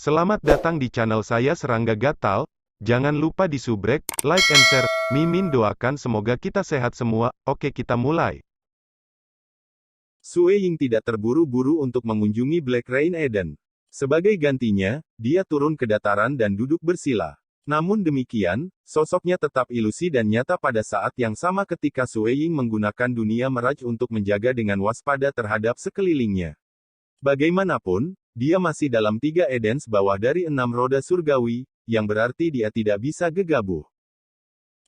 Selamat datang di channel saya Serangga Gatal. Jangan lupa di subrek, like and share. Mimin doakan semoga kita sehat semua. Oke, kita mulai. Sue Ying tidak terburu-buru untuk mengunjungi Black Rain Eden. Sebagai gantinya, dia turun ke dataran dan duduk bersila. Namun demikian, sosoknya tetap ilusi dan nyata pada saat yang sama ketika Sue Ying menggunakan dunia meraj untuk menjaga dengan waspada terhadap sekelilingnya. Bagaimanapun, dia masih dalam 3 Edens bawah dari 6 roda surgawi, yang berarti dia tidak bisa gegabah.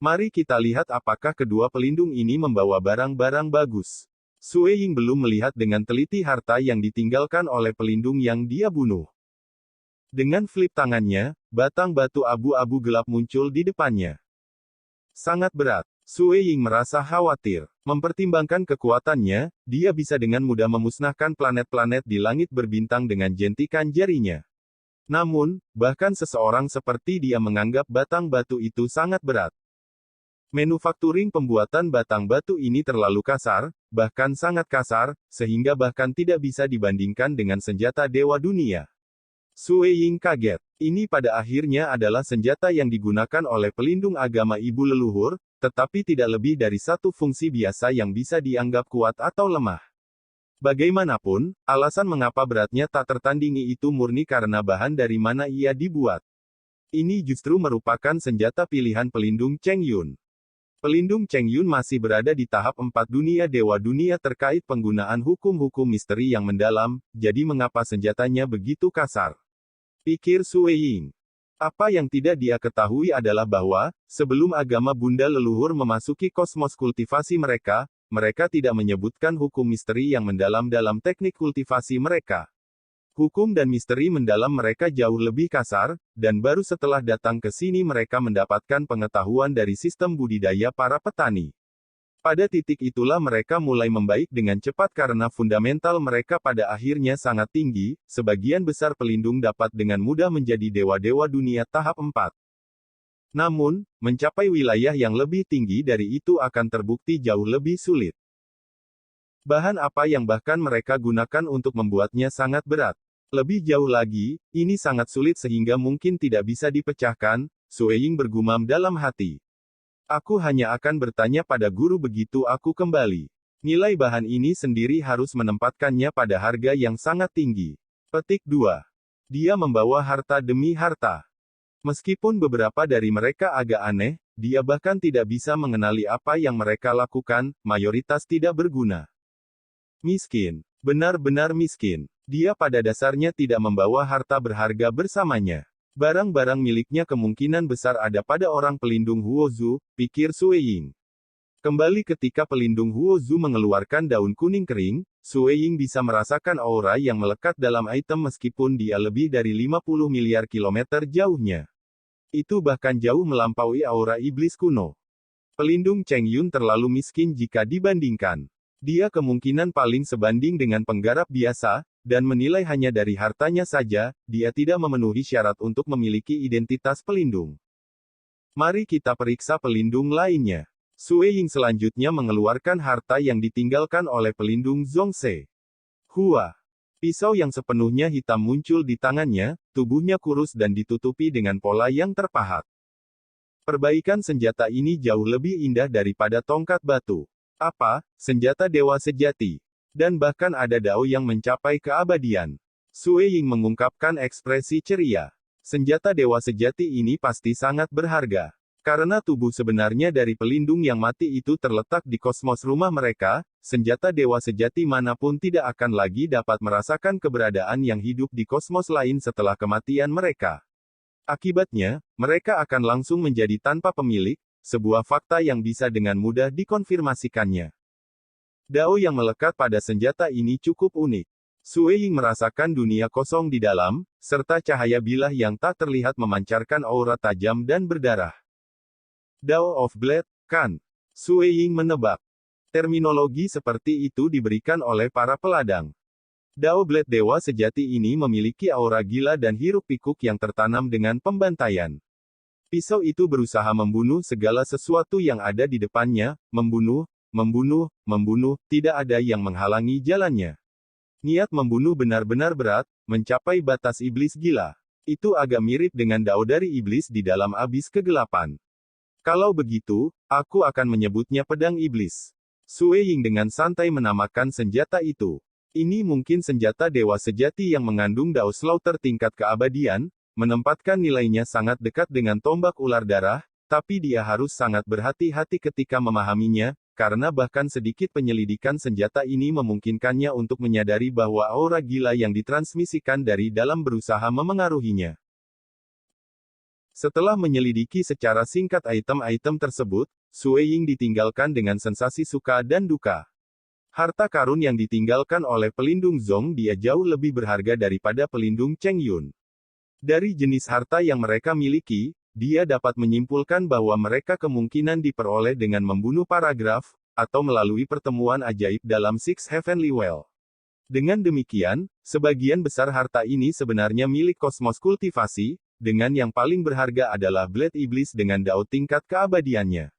Mari kita lihat apakah kedua pelindung ini membawa barang-barang bagus. Sue Ying belum melihat dengan teliti harta yang ditinggalkan oleh pelindung yang dia bunuh. Dengan flip tangannya, batang batu abu-abu gelap muncul di depannya. Sangat berat. Sue Ying merasa khawatir. Mempertimbangkan kekuatannya, dia bisa dengan mudah memusnahkan planet-planet di langit berbintang dengan jentikan jarinya. Namun, bahkan seseorang seperti dia menganggap batang batu itu sangat berat. Manufakturing pembuatan batang batu ini terlalu kasar, bahkan sangat kasar, sehingga bahkan tidak bisa dibandingkan dengan senjata dewa dunia. Sue Ying kaget. Ini pada akhirnya adalah senjata yang digunakan oleh pelindung agama ibu leluhur, tetapi tidak lebih dari satu fungsi biasa yang bisa dianggap kuat atau lemah. Bagaimanapun, alasan mengapa beratnya tak tertandingi itu murni karena bahan dari mana ia dibuat. Ini justru merupakan senjata pilihan pelindung Cheng Yun. Pelindung Cheng Yun masih berada di tahap 4 dunia dewa dunia terkait penggunaan hukum-hukum misteri yang mendalam, jadi mengapa senjatanya begitu kasar? Pikir Sue Ying. Apa yang tidak dia ketahui adalah bahwa, sebelum agama Bunda leluhur memasuki kosmos kultivasi mereka, mereka tidak menyebutkan hukum misteri yang mendalam dalam teknik kultivasi mereka. Hukum dan misteri mendalam mereka jauh lebih kasar, dan baru setelah datang ke sini mereka mendapatkan pengetahuan dari sistem budidaya para petani. Pada titik itulah mereka mulai membaik dengan cepat karena fundamental mereka pada akhirnya sangat tinggi, sebagian besar pelindung dapat dengan mudah menjadi dewa-dewa dunia tahap 4. Namun, mencapai wilayah yang lebih tinggi dari itu akan terbukti jauh lebih sulit. Bahan apa yang bahkan mereka gunakan untuk membuatnya sangat berat. Lebih jauh lagi, ini sangat sulit sehingga mungkin tidak bisa dipecahkan, Sue Ying bergumam dalam hati. Aku hanya akan bertanya pada guru begitu aku kembali. Nilai bahan ini sendiri harus menempatkannya pada harga yang sangat tinggi. Petik 2. Dia membawa harta demi harta. Meskipun beberapa dari mereka agak aneh, dia bahkan tidak bisa mengenali apa yang mereka lakukan, mayoritas tidak berguna. Miskin. Benar-benar miskin. Dia pada dasarnya tidak membawa harta berharga bersamanya. Barang-barang miliknya kemungkinan besar ada pada orang pelindung Huozu, pikir Sue Ying. Kembali ketika pelindung Huozu mengeluarkan daun kuning kering, Sue Ying bisa merasakan aura yang melekat dalam item meskipun dia lebih dari 50 miliar kilometer jauhnya. Itu bahkan jauh melampaui aura iblis kuno. Pelindung Cheng Yun terlalu miskin jika dibandingkan. Dia kemungkinan paling sebanding dengan penggarap biasa, dan menilai hanya dari hartanya saja, dia tidak memenuhi syarat untuk memiliki identitas pelindung. Mari kita periksa pelindung lainnya. Sue Ying selanjutnya mengeluarkan harta yang ditinggalkan oleh pelindung Zhongse. Hua. Pisau yang sepenuhnya hitam muncul di tangannya, tubuhnya kurus dan ditutupi dengan pola yang terpahat. Perbaikan senjata ini jauh lebih indah daripada tongkat batu. Apa? Senjata dewa sejati. Dan bahkan ada dao yang mencapai keabadian. Sue Ying mengungkapkan ekspresi ceria. Senjata dewa sejati ini pasti sangat berharga. Karena tubuh sebenarnya dari pelindung yang mati itu terletak di kosmos rumah mereka, senjata dewa sejati manapun tidak akan lagi dapat merasakan keberadaan yang hidup di kosmos lain setelah kematian mereka. Akibatnya, mereka akan langsung menjadi tanpa pemilik, sebuah fakta yang bisa dengan mudah dikonfirmasikannya. Dao yang melekat pada senjata ini cukup unik. Sue Ying merasakan dunia kosong di dalam, serta cahaya bilah yang tak terlihat memancarkan aura tajam dan berdarah. Dao of Blade, kan? Sue Ying menebak. Terminologi seperti itu diberikan oleh para peladang. Dao Blade dewa sejati ini memiliki aura gila dan hiruk-pikuk yang tertanam dengan pembantaian. Pisau itu berusaha membunuh segala sesuatu yang ada di depannya, membunuh, tidak ada yang menghalangi jalannya. Niat membunuh benar-benar berat, mencapai batas iblis gila. Itu agak mirip dengan dao dari iblis di dalam abis kegelapan. Kalau begitu, aku akan menyebutnya pedang iblis. Sue Ying dengan santai menamakan senjata itu. Ini mungkin senjata dewa sejati yang mengandung dao slaughter tingkat keabadian, menempatkan nilainya sangat dekat dengan tombak ular darah, tapi dia harus sangat berhati-hati ketika memahaminya, karena bahkan sedikit penyelidikan senjata ini memungkinkannya untuk menyadari bahwa aura gila yang ditransmisikan dari dalam berusaha memengaruhinya. Setelah menyelidiki secara singkat item-item tersebut, Sue Ying ditinggalkan dengan sensasi suka dan duka. Harta karun yang ditinggalkan oleh pelindung Zong dia jauh lebih berharga daripada pelindung Cheng Yun. Dari jenis harta yang mereka miliki, dia dapat menyimpulkan bahwa mereka kemungkinan diperoleh dengan membunuh paragraf, atau melalui pertemuan ajaib dalam Six Heavenly Well. Dengan demikian, sebagian besar harta ini sebenarnya milik kosmos kultivasi, dengan yang paling berharga adalah Blade Iblis dengan dao tingkat keabadiannya.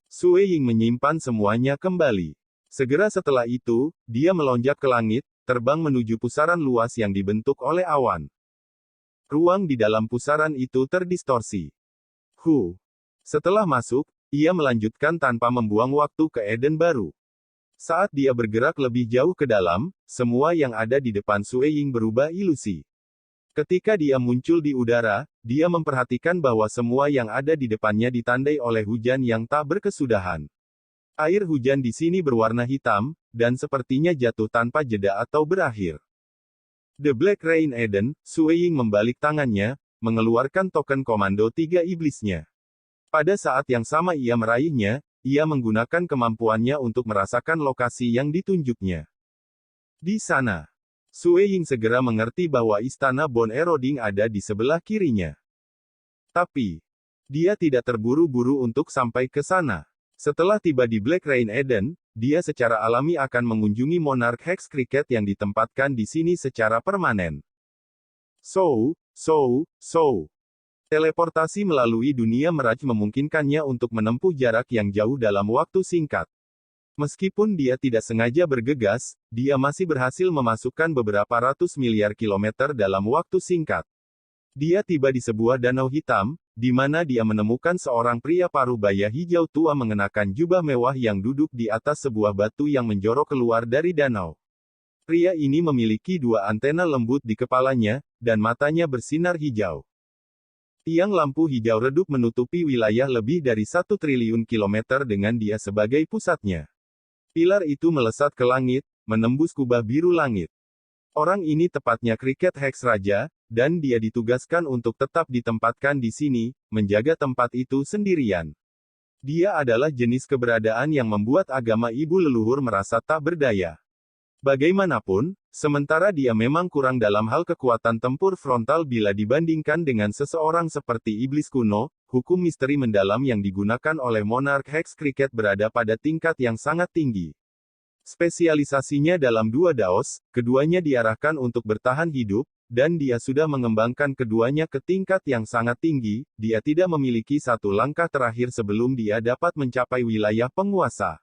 Sue Ying menyimpan semuanya kembali. Segera setelah itu, dia melonjak ke langit, terbang menuju pusaran luas yang dibentuk oleh awan. Ruang di dalam pusaran itu terdistorsi. Setelah masuk, ia melanjutkan tanpa membuang waktu ke Eden baru. Saat dia bergerak lebih jauh ke dalam, semua yang ada di depan Sue Ying berubah ilusi. Ketika dia muncul di udara, dia memperhatikan bahwa semua yang ada di depannya ditandai oleh hujan yang tak berkesudahan. Air hujan di sini berwarna hitam, dan sepertinya jatuh tanpa jeda atau berakhir. The Black Rain Eden, Sue Ying membalik tangannya, mengeluarkan token komando 3 iblisnya. Pada saat yang sama ia meraihnya, ia menggunakan kemampuannya untuk merasakan lokasi yang ditunjuknya. Di sana, Sue Ying segera mengerti bahwa istana Bon Eroding ada di sebelah kirinya. Tapi, dia tidak terburu-buru untuk sampai ke sana. Setelah tiba di Black Rain Eden, dia secara alami akan mengunjungi Monarch Hex Cricket yang ditempatkan di sini secara permanen. Teleportasi melalui dunia Mirage memungkinkannya untuk menempuh jarak yang jauh dalam waktu singkat. Meskipun dia tidak sengaja bergegas, dia masih berhasil memasukkan beberapa ratus miliar kilometer dalam waktu singkat. Dia tiba di sebuah danau hitam, di mana dia menemukan seorang pria paruh baya hijau tua mengenakan jubah mewah yang duduk di atas sebuah batu yang menjorok keluar dari danau. Pria ini memiliki 2 antena lembut di kepalanya, dan matanya bersinar hijau. Tiang lampu hijau redup menutupi wilayah lebih dari 1 triliun kilometer dengan dia sebagai pusatnya. Pilar itu melesat ke langit, menembus kubah biru langit. Orang ini tepatnya Cricket Hex Raja, dan dia ditugaskan untuk tetap ditempatkan di sini, menjaga tempat itu sendirian. Dia adalah jenis keberadaan yang membuat agama ibu leluhur merasa tak berdaya. Bagaimanapun, sementara dia memang kurang dalam hal kekuatan tempur frontal bila dibandingkan dengan seseorang seperti iblis kuno, hukum misteri mendalam yang digunakan oleh Monarch Hex Cricket berada pada tingkat yang sangat tinggi. Spesialisasinya dalam 2 daos, keduanya diarahkan untuk bertahan hidup, dan dia sudah mengembangkan keduanya ke tingkat yang sangat tinggi, dia tidak memiliki satu langkah terakhir sebelum dia dapat mencapai wilayah penguasa.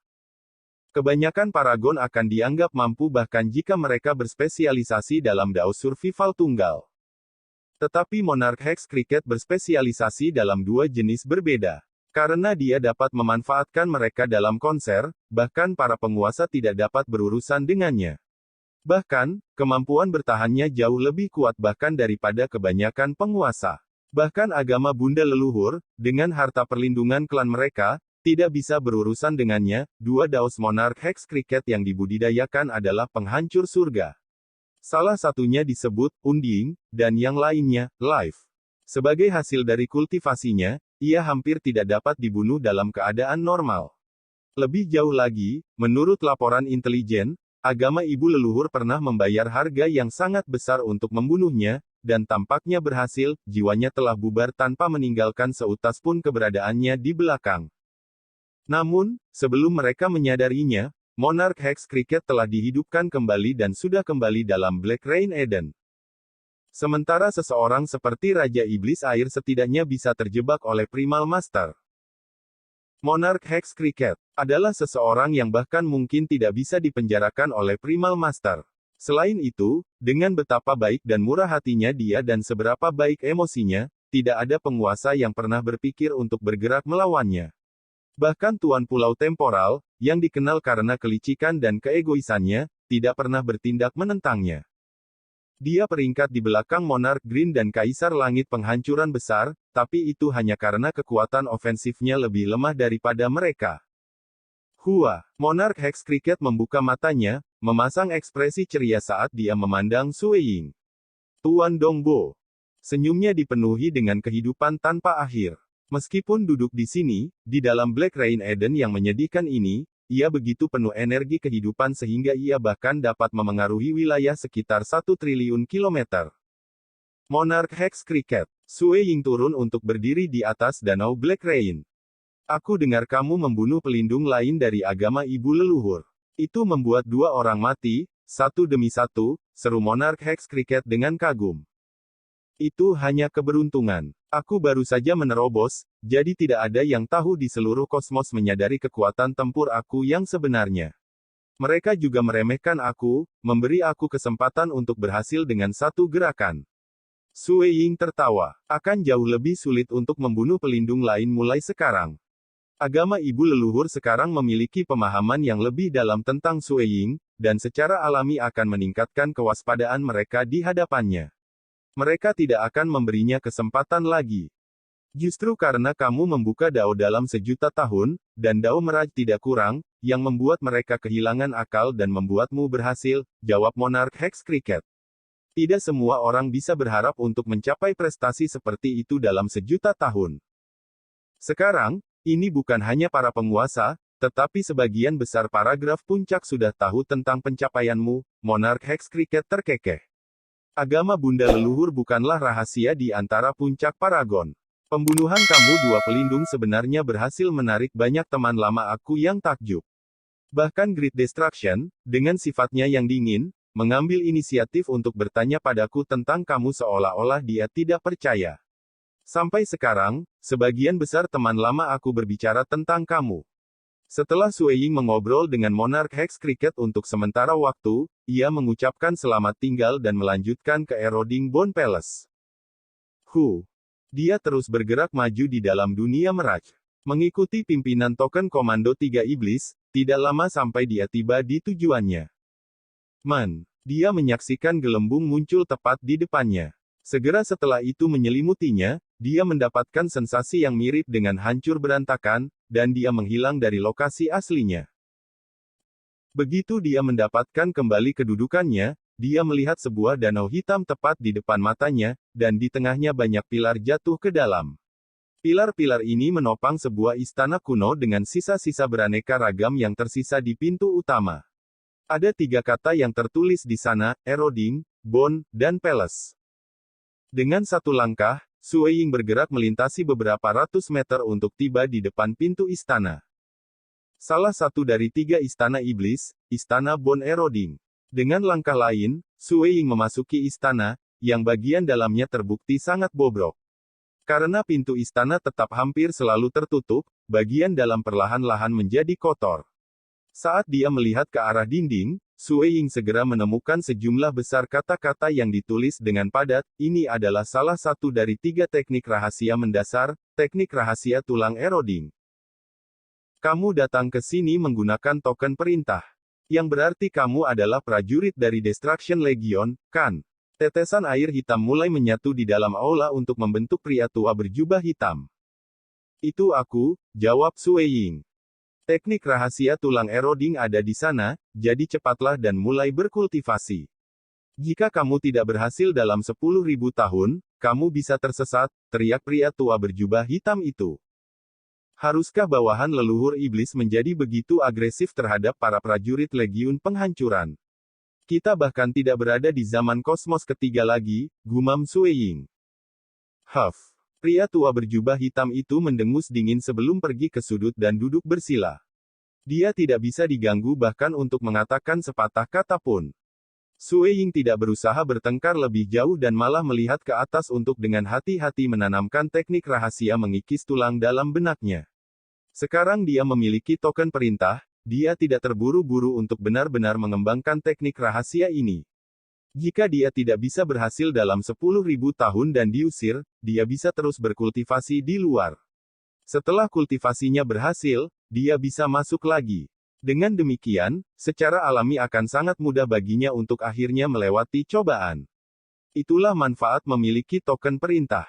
Kebanyakan paragon akan dianggap mampu bahkan jika mereka berspesialisasi dalam dao survival tunggal. Tetapi Monarch Hex Cricket berspesialisasi dalam 2 jenis berbeda. Karena dia dapat memanfaatkan mereka dalam konser, bahkan para penguasa tidak dapat berurusan dengannya. Bahkan, kemampuan bertahannya jauh lebih kuat bahkan daripada kebanyakan penguasa. Bahkan agama Bunda leluhur, dengan harta perlindungan klan mereka, tidak bisa berurusan dengannya. 2 daos Monarch Hex Cricket yang dibudidayakan adalah penghancur surga. Salah satunya disebut Unding, dan yang lainnya, Life. Sebagai hasil dari kultivasinya, ia hampir tidak dapat dibunuh dalam keadaan normal. Lebih jauh lagi, menurut laporan intelijen, agama ibu leluhur pernah membayar harga yang sangat besar untuk membunuhnya, dan tampaknya berhasil, jiwanya telah bubar tanpa meninggalkan seutas pun keberadaannya di belakang. Namun, sebelum mereka menyadarinya, Monarch Hex Cricket telah dihidupkan kembali dan sudah kembali dalam Black Rain Eden. Sementara seseorang seperti Raja Iblis Air setidaknya bisa terjebak oleh Primal Master. Monarch Hex Cricket adalah seseorang yang bahkan mungkin tidak bisa dipenjarakan oleh Primal Master. Selain itu, dengan betapa baik dan murah hatinya dia dan seberapa baik emosinya, tidak ada penguasa yang pernah berpikir untuk bergerak melawannya. Bahkan Tuan Pulau Temporal, yang dikenal karena kelicikan dan keegoisannya, tidak pernah bertindak menentangnya. Dia peringkat di belakang Monarch Green dan Kaisar Langit Penghancuran Besar, tapi itu hanya karena kekuatan ofensifnya lebih lemah daripada mereka. Hua, Monarch Hex Cricket membuka matanya, memasang ekspresi ceria saat dia memandang Sue Ying. Tuan Dongbo. Senyumnya dipenuhi dengan kehidupan tanpa akhir. Meskipun duduk di sini, di dalam Black Rain Eden yang menyedihkan ini, ia begitu penuh energi kehidupan sehingga ia bahkan dapat memengaruhi wilayah sekitar 1 triliun kilometer. Monarch Hex Cricket. Sue Ying turun untuk berdiri di atas danau Black Rain. Aku dengar kamu membunuh pelindung lain dari agama ibu leluhur. Itu membuat 2 orang mati, satu demi satu, seru Monarch Hex Cricket dengan kagum. Itu hanya keberuntungan. Aku baru saja menerobos, jadi tidak ada yang tahu di seluruh kosmos menyadari kekuatan tempur aku yang sebenarnya. Mereka juga meremehkan aku, memberi aku kesempatan untuk berhasil dengan satu gerakan. Sue Ying tertawa. Akan jauh lebih sulit untuk membunuh pelindung lain mulai sekarang. Agama ibu leluhur sekarang memiliki pemahaman yang lebih dalam tentang Sue Ying, dan secara alami akan meningkatkan kewaspadaan mereka di hadapannya. Mereka tidak akan memberinya kesempatan lagi. Justru karena kamu membuka Dao dalam 1.000.000 tahun, dan Dao Meraj tidak kurang, yang membuat mereka kehilangan akal dan membuatmu berhasil, jawab Monarch Hex Cricket. Tidak semua orang bisa berharap untuk mencapai prestasi seperti itu dalam 1.000.000 tahun. Sekarang, ini bukan hanya para penguasa, tetapi sebagian besar paragraf puncak sudah tahu tentang pencapaianmu, Monarch Hex Cricket terkekeh. Agama bunda leluhur bukanlah rahasia di antara puncak paragon. Pembunuhan kamu 2 pelindung sebenarnya berhasil menarik banyak teman lama aku yang takjub. Bahkan Great Destruction, dengan sifatnya yang dingin, mengambil inisiatif untuk bertanya padaku tentang kamu seolah-olah dia tidak percaya. Sampai sekarang, sebagian besar teman lama aku berbicara tentang kamu. Setelah Sue Ying mengobrol dengan Monarch Hex Cricket untuk sementara waktu, ia mengucapkan selamat tinggal dan melanjutkan ke Eroding Bone Palace. Dia terus bergerak maju di dalam dunia Meraj. Mengikuti pimpinan token Komando 3 Iblis, tidak lama sampai dia tiba di tujuannya. Dia menyaksikan gelembung muncul tepat di depannya. Segera setelah itu menyelimutinya, dia mendapatkan sensasi yang mirip dengan hancur berantakan, dan dia menghilang dari lokasi aslinya. Begitu dia mendapatkan kembali kedudukannya, dia melihat sebuah danau hitam tepat di depan matanya, dan di tengahnya banyak pilar jatuh ke dalam. Pilar-pilar ini menopang sebuah istana kuno dengan sisa-sisa beraneka ragam yang tersisa di pintu utama. Ada 3 kata yang tertulis di sana, Eroding, Bone, dan Palace. Dengan satu langkah, Sue Ying bergerak melintasi beberapa ratus meter untuk tiba di depan pintu istana. Salah satu dari 3 istana iblis, Istana Bone Eroding. Dengan langkah lain, Sue Ying memasuki istana, yang bagian dalamnya terbukti sangat bobrok. Karena pintu istana tetap hampir selalu tertutup, bagian dalam perlahan-lahan menjadi kotor. Saat dia melihat ke arah dinding, Sue Ying segera menemukan sejumlah besar kata-kata yang ditulis dengan padat. Ini adalah salah satu dari 3 teknik rahasia mendasar, teknik rahasia tulang Eroding. Kamu datang ke sini menggunakan token perintah. Yang berarti kamu adalah prajurit dari Destruction Legion, kan? Tetesan air hitam mulai menyatu di dalam aula untuk membentuk pria tua berjubah hitam. Itu aku, jawab Sue Ying. Teknik rahasia tulang Eroding ada di sana, jadi cepatlah dan mulai berkultivasi. Jika kamu tidak berhasil dalam 10.000 tahun, kamu bisa tersesat, teriak pria tua berjubah hitam itu. Haruskah bawahan leluhur iblis menjadi begitu agresif terhadap para prajurit Legiun Penghancuran? Kita bahkan tidak berada di zaman kosmos ketiga lagi, gumam Sue Ying. Pria tua berjubah hitam itu mendengus dingin sebelum pergi ke sudut dan duduk bersila. Dia tidak bisa diganggu bahkan untuk mengatakan sepatah kata pun. Sue Ying tidak berusaha bertengkar lebih jauh dan malah melihat ke atas untuk dengan hati-hati menanamkan teknik rahasia mengikis tulang dalam benaknya. Sekarang dia memiliki token perintah, dia tidak terburu-buru untuk benar-benar mengembangkan teknik rahasia ini. Jika dia tidak bisa berhasil dalam 10.000 tahun dan diusir, dia bisa terus berkultivasi di luar. Setelah kultivasinya berhasil, dia bisa masuk lagi. Dengan demikian, secara alami akan sangat mudah baginya untuk akhirnya melewati cobaan. Itulah manfaat memiliki token perintah.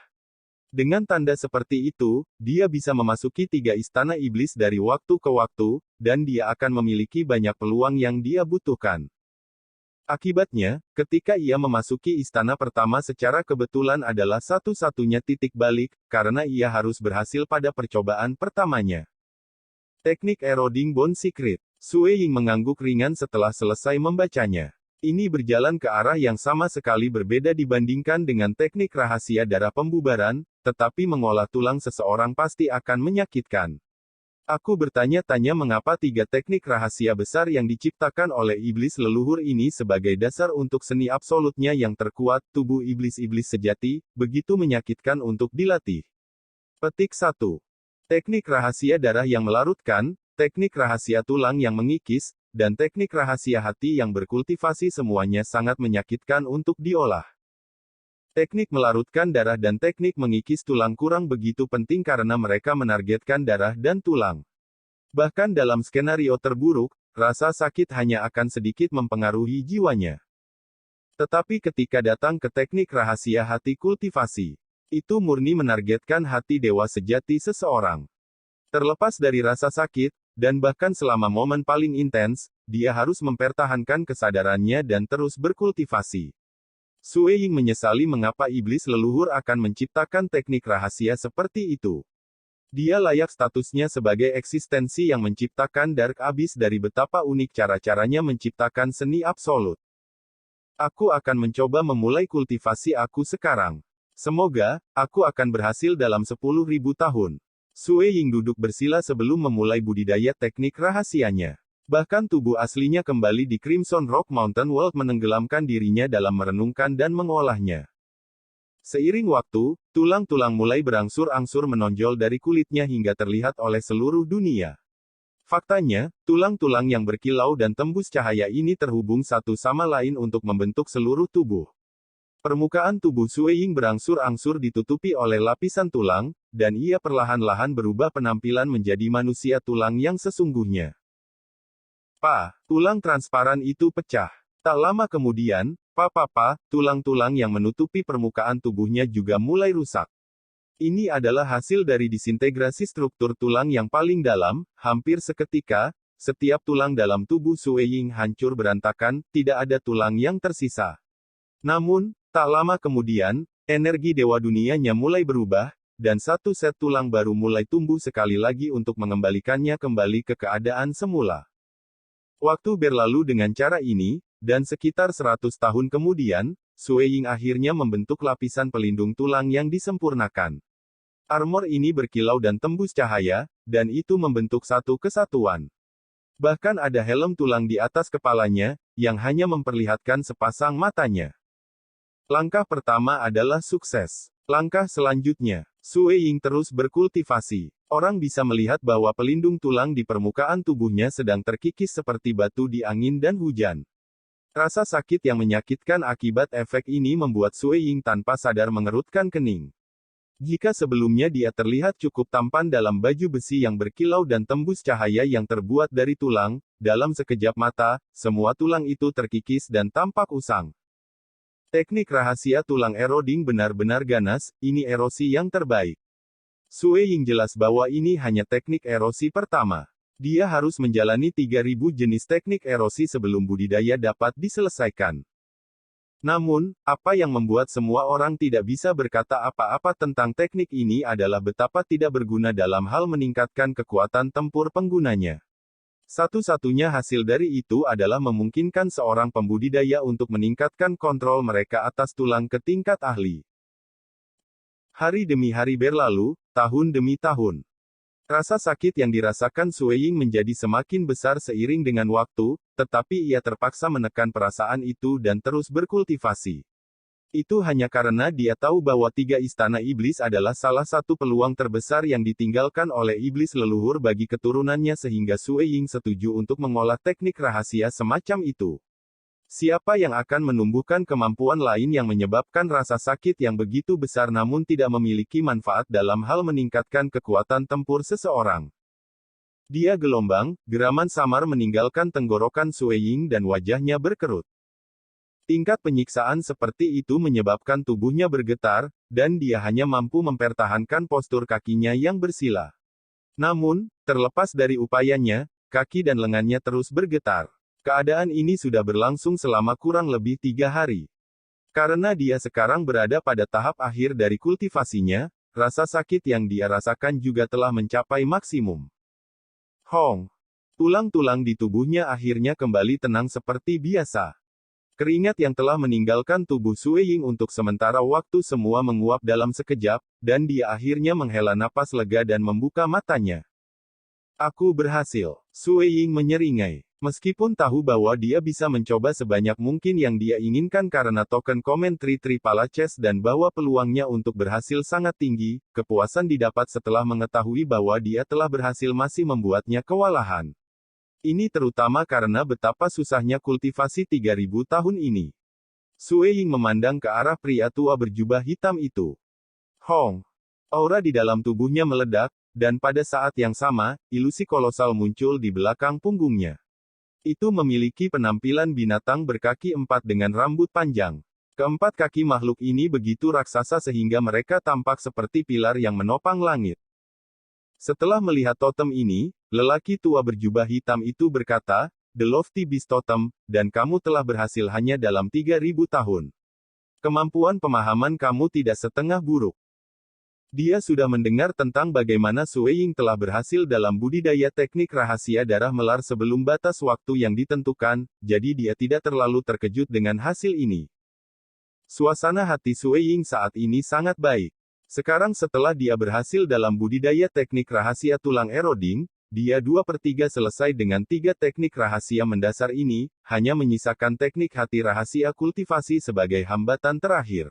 Dengan tanda seperti itu, dia bisa memasuki 3 istana iblis dari waktu ke waktu, dan dia akan memiliki banyak peluang yang dia butuhkan. Akibatnya, ketika ia memasuki istana pertama secara kebetulan adalah satu-satunya titik balik, karena ia harus berhasil pada percobaan pertamanya. Teknik Eroding Bone Secret. Sue Ying mengangguk ringan setelah selesai membacanya. Ini berjalan ke arah yang sama sekali berbeda dibandingkan dengan teknik rahasia darah pembubaran, tetapi mengolah tulang seseorang pasti akan menyakitkan. Aku bertanya-tanya mengapa 3 teknik rahasia besar yang diciptakan oleh iblis leluhur ini sebagai dasar untuk seni absolutnya yang terkuat, tubuh iblis-iblis sejati, begitu menyakitkan untuk dilatih. Petik 1. Teknik rahasia darah yang melarutkan, teknik rahasia tulang yang mengikis, dan teknik rahasia hati yang berkultivasi semuanya sangat menyakitkan untuk diolah. Teknik melarutkan darah dan teknik mengikis tulang kurang begitu penting karena mereka menargetkan darah dan tulang. Bahkan dalam skenario terburuk, rasa sakit hanya akan sedikit mempengaruhi jiwanya. Tetapi ketika datang ke teknik rahasia hati kultivasi, itu murni menargetkan hati dewa sejati seseorang. Terlepas dari rasa sakit, dan bahkan selama momen paling intens, dia harus mempertahankan kesadarannya dan terus berkultivasi. Sue Ying menyesali mengapa iblis leluhur akan menciptakan teknik rahasia seperti itu. Dia layak statusnya sebagai eksistensi yang menciptakan Dark Abyss dari betapa unik cara-caranya menciptakan seni absolut. Aku akan mencoba memulai kultivasi aku sekarang. Semoga, aku akan berhasil dalam 10.000 tahun. Sue Ying duduk bersila sebelum memulai budidaya teknik rahasianya. Bahkan tubuh aslinya kembali di Crimson Rock Mountain World menenggelamkan dirinya dalam merenungkan dan mengolahnya. Seiring waktu, tulang-tulang mulai berangsur-angsur menonjol dari kulitnya hingga terlihat oleh seluruh dunia. Faktanya, tulang-tulang yang berkilau dan tembus cahaya ini terhubung satu sama lain untuk membentuk seluruh tubuh. Permukaan tubuh Sue Ying berangsur-angsur ditutupi oleh lapisan tulang, dan ia perlahan-lahan berubah penampilan menjadi manusia tulang yang sesungguhnya. Tulang transparan itu pecah. Tak lama kemudian, tulang-tulang yang menutupi permukaan tubuhnya juga mulai rusak. Ini adalah hasil dari disintegrasi struktur tulang yang paling dalam, hampir seketika, setiap tulang dalam tubuh Sue Ying hancur berantakan, tidak ada tulang yang tersisa. Namun, tak lama kemudian, energi dewa dunianya mulai berubah, dan satu set tulang baru mulai tumbuh sekali lagi untuk mengembalikannya kembali ke keadaan semula. Waktu berlalu dengan cara ini, dan sekitar 100 tahun kemudian, Sue Ying akhirnya membentuk lapisan pelindung tulang yang disempurnakan. Armor ini berkilau dan tembus cahaya, dan itu membentuk satu kesatuan. Bahkan ada helm tulang di atas kepalanya, yang hanya memperlihatkan sepasang matanya. Langkah pertama adalah sukses. Langkah selanjutnya, Sue Ying terus berkultivasi. Orang bisa melihat bahwa pelindung tulang di permukaan tubuhnya sedang terkikis seperti batu di angin dan hujan. Rasa sakit yang menyakitkan akibat efek ini membuat Sue Ying tanpa sadar mengerutkan kening. Jika sebelumnya dia terlihat cukup tampan dalam baju besi yang berkilau dan tembus cahaya yang terbuat dari tulang, dalam sekejap mata, semua tulang itu terkikis dan tampak usang. Teknik rahasia tulang eroding benar-benar ganas, ini erosi yang terbaik. Sue Ying jelas bahwa ini hanya teknik erosi pertama. Dia harus menjalani 3.000 jenis teknik erosi sebelum budidaya dapat diselesaikan. Namun, apa yang membuat semua orang tidak bisa berkata apa-apa tentang teknik ini adalah betapa tidak berguna dalam hal meningkatkan kekuatan tempur penggunanya. Satu-satunya hasil dari itu adalah memungkinkan seorang pembudidaya untuk meningkatkan kontrol mereka atas tulang ke tingkat ahli. Hari demi hari berlalu, tahun demi tahun. Rasa sakit yang dirasakan Sue Ying menjadi semakin besar seiring dengan waktu, tetapi ia terpaksa menekan perasaan itu dan terus berkultivasi. Itu hanya karena dia tahu bahwa 3 istana iblis adalah salah satu peluang terbesar yang ditinggalkan oleh iblis leluhur bagi keturunannya sehingga Sue Ying setuju untuk mengolah teknik rahasia semacam itu. Siapa yang akan menumbuhkan kemampuan lain yang menyebabkan rasa sakit yang begitu besar namun tidak memiliki manfaat dalam hal meningkatkan kekuatan tempur seseorang? Dia gelombang, geraman samar meninggalkan tenggorokan Sue Ying dan wajahnya berkerut. Tingkat penyiksaan seperti itu menyebabkan tubuhnya bergetar, dan dia hanya mampu mempertahankan postur kakinya yang bersila. Namun, terlepas dari upayanya, kaki dan lengannya terus bergetar. Keadaan ini sudah berlangsung selama kurang lebih 3 hari. Karena dia sekarang berada pada tahap akhir dari kultivasinya, rasa sakit yang dia rasakan juga telah mencapai maksimum. Hong. Tulang-tulang di tubuhnya akhirnya kembali tenang seperti biasa. Keringat yang telah meninggalkan tubuh Sue Ying untuk sementara waktu semua menguap dalam sekejap, dan dia akhirnya menghela napas lega dan membuka matanya. Aku berhasil. Sue Ying menyeringai. Meskipun tahu bahwa dia bisa mencoba sebanyak mungkin yang dia inginkan karena token komen Tripala Chess dan bahwa peluangnya untuk berhasil sangat tinggi, kepuasan didapat setelah mengetahui bahwa dia telah berhasil masih membuatnya kewalahan. Ini terutama karena betapa susahnya kultivasi 3000 tahun ini. Sue Ying memandang ke arah pria tua berjubah hitam itu. Hong. Aura di dalam tubuhnya meledak, dan pada saat yang sama, ilusi kolosal muncul di belakang punggungnya. Itu memiliki penampilan binatang berkaki 4 dengan rambut panjang. Keempat kaki makhluk ini begitu raksasa sehingga mereka tampak seperti pilar yang menopang langit. Setelah melihat totem ini, lelaki tua berjubah hitam itu berkata, "The Lofty Beast Totem, dan kamu telah berhasil hanya dalam 3000 tahun. Kemampuan pemahaman kamu tidak setengah buruk." Dia sudah mendengar tentang bagaimana Sue Ying telah berhasil dalam budidaya teknik rahasia darah melar sebelum batas waktu yang ditentukan, jadi dia tidak terlalu terkejut dengan hasil ini. Suasana hati Sue Ying saat ini sangat baik. Sekarang setelah dia berhasil dalam budidaya teknik rahasia tulang eroding, dia 2/3 selesai dengan 3 teknik rahasia mendasar ini, hanya menyisakan teknik hati rahasia kultivasi sebagai hambatan terakhir.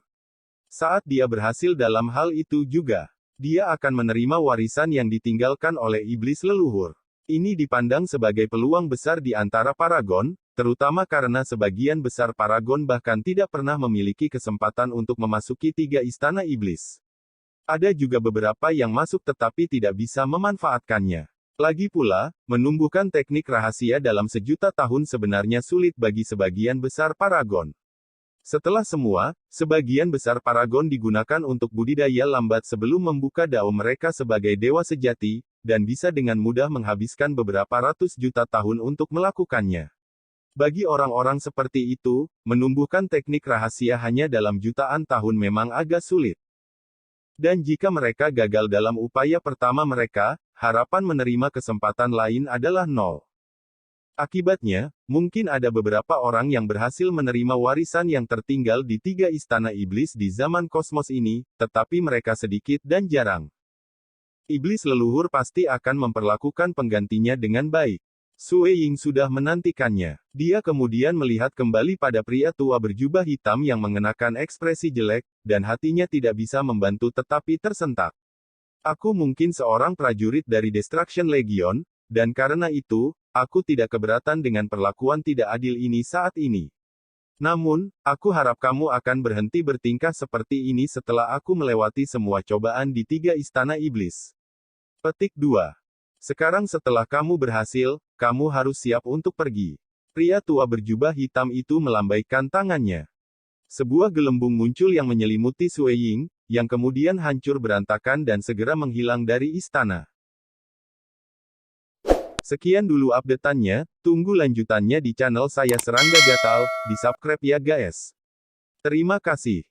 Saat dia berhasil dalam hal itu juga, dia akan menerima warisan yang ditinggalkan oleh iblis leluhur. Ini dipandang sebagai peluang besar di antara paragon, terutama karena sebagian besar paragon bahkan tidak pernah memiliki kesempatan untuk memasuki 3 istana iblis. Ada juga beberapa yang masuk tetapi tidak bisa memanfaatkannya. Lagi pula, menumbuhkan teknik rahasia dalam 1.000.000 tahun sebenarnya sulit bagi sebagian besar paragon. Setelah semua, sebagian besar paragon digunakan untuk budidaya lambat sebelum membuka dao mereka sebagai dewa sejati, dan bisa dengan mudah menghabiskan beberapa ratus juta tahun untuk melakukannya. Bagi orang-orang seperti itu, menumbuhkan teknik rahasia hanya dalam jutaan tahun memang agak sulit. Dan jika mereka gagal dalam upaya pertama mereka, harapan menerima kesempatan lain adalah nol. Akibatnya, mungkin ada beberapa orang yang berhasil menerima warisan yang tertinggal di 3 istana iblis di zaman kosmos ini, tetapi mereka sedikit dan jarang. Iblis leluhur pasti akan memperlakukan penggantinya dengan baik. Sue Ying sudah menantikannya. Dia kemudian melihat kembali pada pria tua berjubah hitam yang mengenakan ekspresi jelek, dan hatinya tidak bisa membantu tetapi tersentak. Aku mungkin seorang prajurit dari Destruction Legion, dan karena itu, aku tidak keberatan dengan perlakuan tidak adil ini saat ini. Namun, aku harap kamu akan berhenti bertingkah seperti ini setelah aku melewati semua cobaan di 3 istana iblis. Petik 2. Sekarang setelah kamu berhasil, kamu harus siap untuk pergi. Pria tua berjubah hitam itu melambaikan tangannya. Sebuah gelembung muncul yang menyelimuti Sue Ying, yang kemudian hancur berantakan dan segera menghilang dari istana. Sekian dulu update-annya, tunggu lanjutannya di channel saya Serangga Gatal, di subscribe ya guys. Terima kasih.